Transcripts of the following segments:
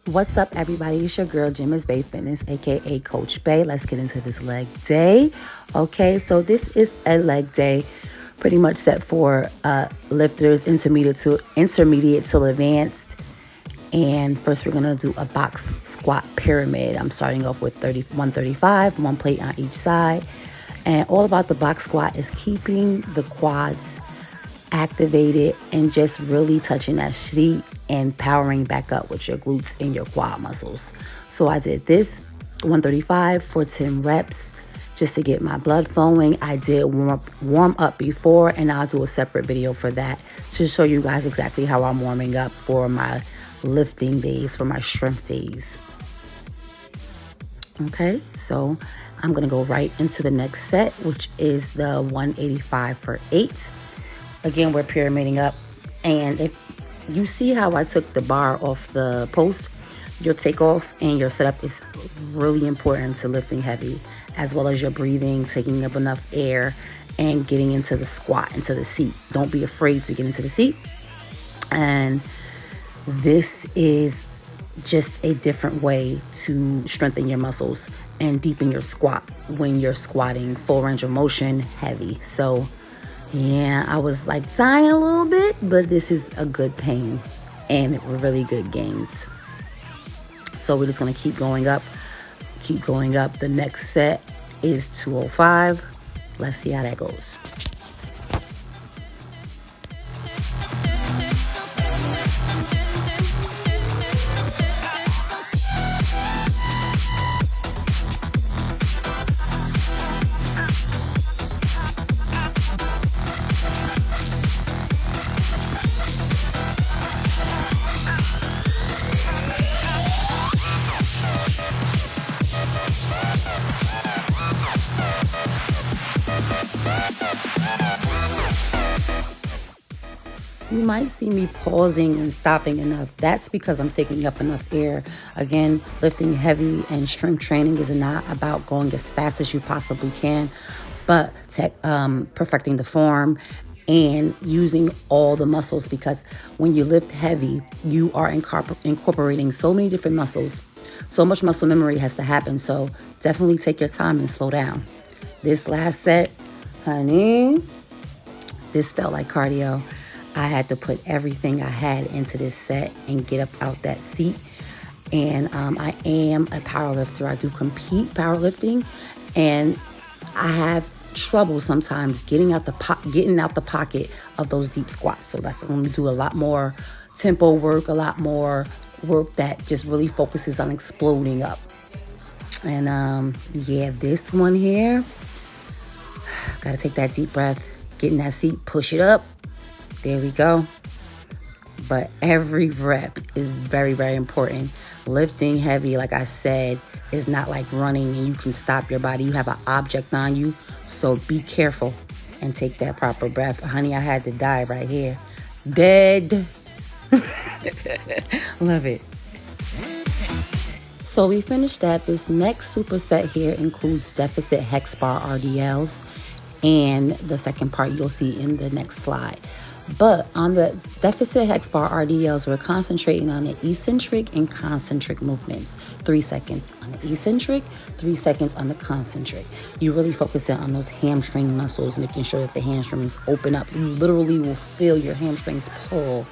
What's up, everybody? It's your girl, Gym is Bay Fitness, aka Coach Bay. Let's get into this leg day. Okay, so this is a leg day pretty much set for lifters, intermediate to advanced. And first, we're gonna do a box squat pyramid. I'm starting off with 135, one plate on each side. And all about the box squat is keeping the quads activated and just really touching that seat and powering back up with your glutes and your quad muscles. So I did this 135 for 10 reps just to get my blood flowing. I did warm up before, and I'll do a separate video for that to show you guys exactly how I'm warming up for my lifting days, for my strength days. Okay, so I'm gonna go right into the next set, which is the 185 for 8. Again, we're pyramiding up, and if you see how I took the bar off the post, your takeoff and your setup is really important to lifting heavy, as well as your breathing, taking up enough air, and getting into the squat, into the seat. Don't be afraid to get into the seat. And this is just a different way to strengthen your muscles and deepen your squat when you're squatting full range of motion heavy. So yeah, I was like dying a little bit, but this is a good pain and really good gains. So we're just gonna keep going up. The next set is 205. Let's see how that goes. You might see me pausing and stopping enough. That's because I'm taking up enough air. Again, lifting heavy and strength training is not about going as fast as you possibly can, but perfecting the form and using all the muscles, because when you lift heavy, you are incorporating so many different muscles. So much muscle memory has to happen. So definitely take your time and slow down. This last set, honey, this felt like cardio. I had to put everything I had into this set and get up out that seat. And I am a powerlifter. I do compete powerlifting, and I have trouble sometimes getting out the pocket of those deep squats. So that's going to do a lot more tempo work, a lot more work that just really focuses on exploding up. And yeah, this one here, got to take that deep breath, get in that seat, push it up. There we go. But every rep is very, very important. Lifting heavy, like I said, is not like running and you can stop your body. You have an object on you, so be careful and take that proper breath. Honey, I had to die right here. Dead. Love it. So we finished that. This next superset here includes deficit hex bar RDLs, and the second part you'll see in the next slide. But on the deficit hex bar RDLs, we're concentrating on the eccentric and concentric movements. 3 seconds on the eccentric, 3 seconds on the concentric. You really focus on those hamstring muscles, making sure that the hamstrings open up. You literally will feel your hamstrings pull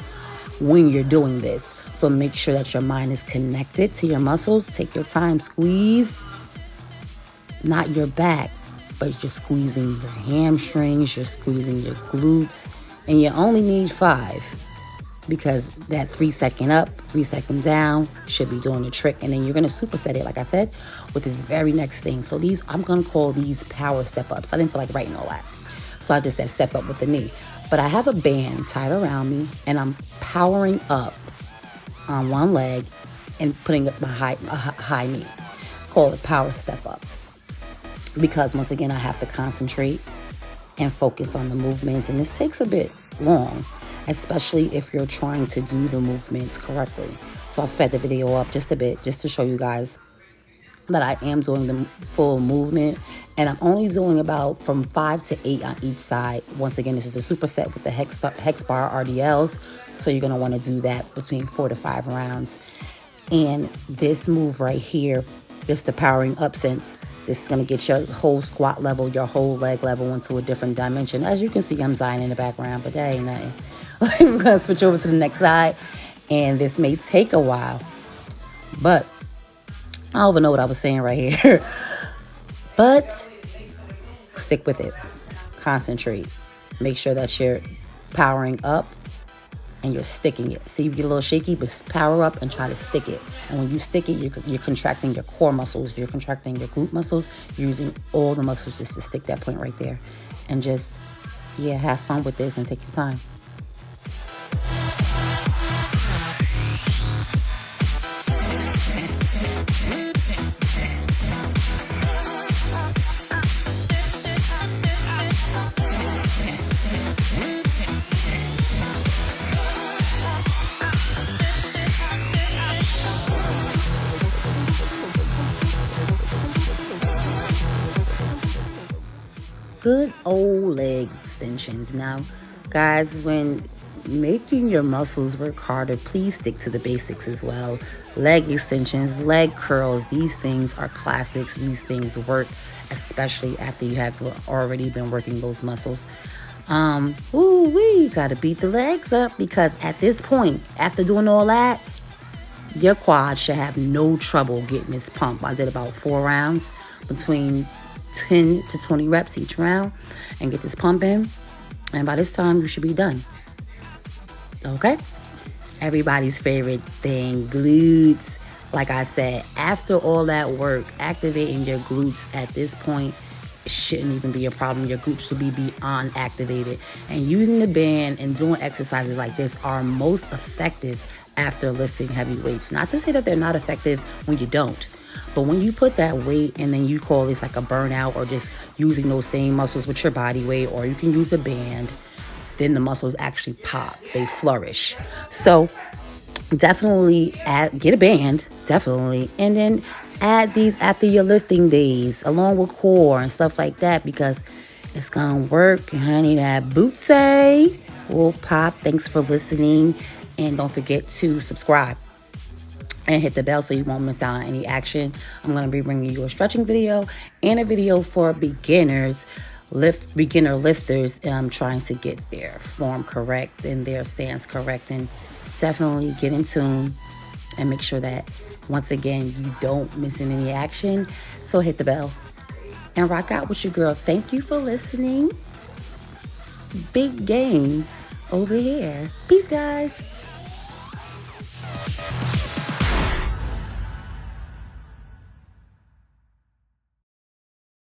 when you're doing this. So make sure that your mind is connected to your muscles. Take your time, squeeze, not your back, but you're squeezing your hamstrings, you're squeezing your glutes. And you only need 5, because that 3 second up, 3 second down should be doing the trick. And then you're going to superset it, like I said, with this very next thing. So these, I'm going to call these power step ups. I didn't feel like writing all that, so I just said step up with the knee. But I have a band tied around me, and I'm powering up on one leg and putting up my high knee. Call it power step up, because once again, I have to concentrate and focus on the movements, and this takes a bit long, especially if you're trying to do the movements correctly. So I'll sped the video up just a bit, just to show you guys that I am doing the full movement, and I'm only doing about from 5 to 8 on each side. Once again, this is a superset with the hex bar RDLs, so you're going to want to do that between 4 to 5 rounds. And this move right here, this the powering up sense. This is going to get your whole squat level, your whole leg level into a different dimension. As you can see, I'm Zion in the background, but that ain't nothing. We're going to switch over to the next side. And this may take a while, but I don't even know what I was saying right here. But stick with it. Concentrate. Make sure that you're powering up and you're sticking it. See, you get a little shaky, but power up and try to stick it. And when you stick it, you're contracting your core muscles. You're contracting your glute muscles. You're using all the muscles just to stick that point right there. And just, yeah, have fun with this and take your time. Good old leg extensions. Now, guys, when making your muscles work harder, please stick to the basics as well. Leg extensions, leg curls, these things are classics. These things work, especially after you have already been working those muscles. We gotta beat the legs up, because at this point, after doing all that, your quad should have no trouble getting this pump. I did about 4 rounds, between 10 to 20 reps each round, and get this pump in. And by this time, you should be done. Okay? Everybody's favorite thing, glutes. Like I said, after all that work, activating your glutes at this point, it shouldn't even be a problem. Your glutes should be beyond activated. And using the band and doing exercises like this are most effective after lifting heavy weights. Not to say that they're not effective when you don't. But when you put that weight and then you call this like a burnout, or just using those same muscles with your body weight, or you can use a band, then the muscles actually pop, they flourish. So definitely get a band, definitely, and then add these after your lifting days, along with core and stuff like that, because it's gonna work, honey. That bootsy will pop. Thanks for listening, and don't forget to subscribe and hit the bell so you won't miss out on any action. I'm going to be bringing you a stretching video and a video for beginners, beginner lifters, trying to get their form correct and their stance correct, and definitely get in tune and make sure that, once again, you don't miss any action. So hit the bell and rock out with your girl. Thank you for listening. Big Gainz over here. Peace, guys.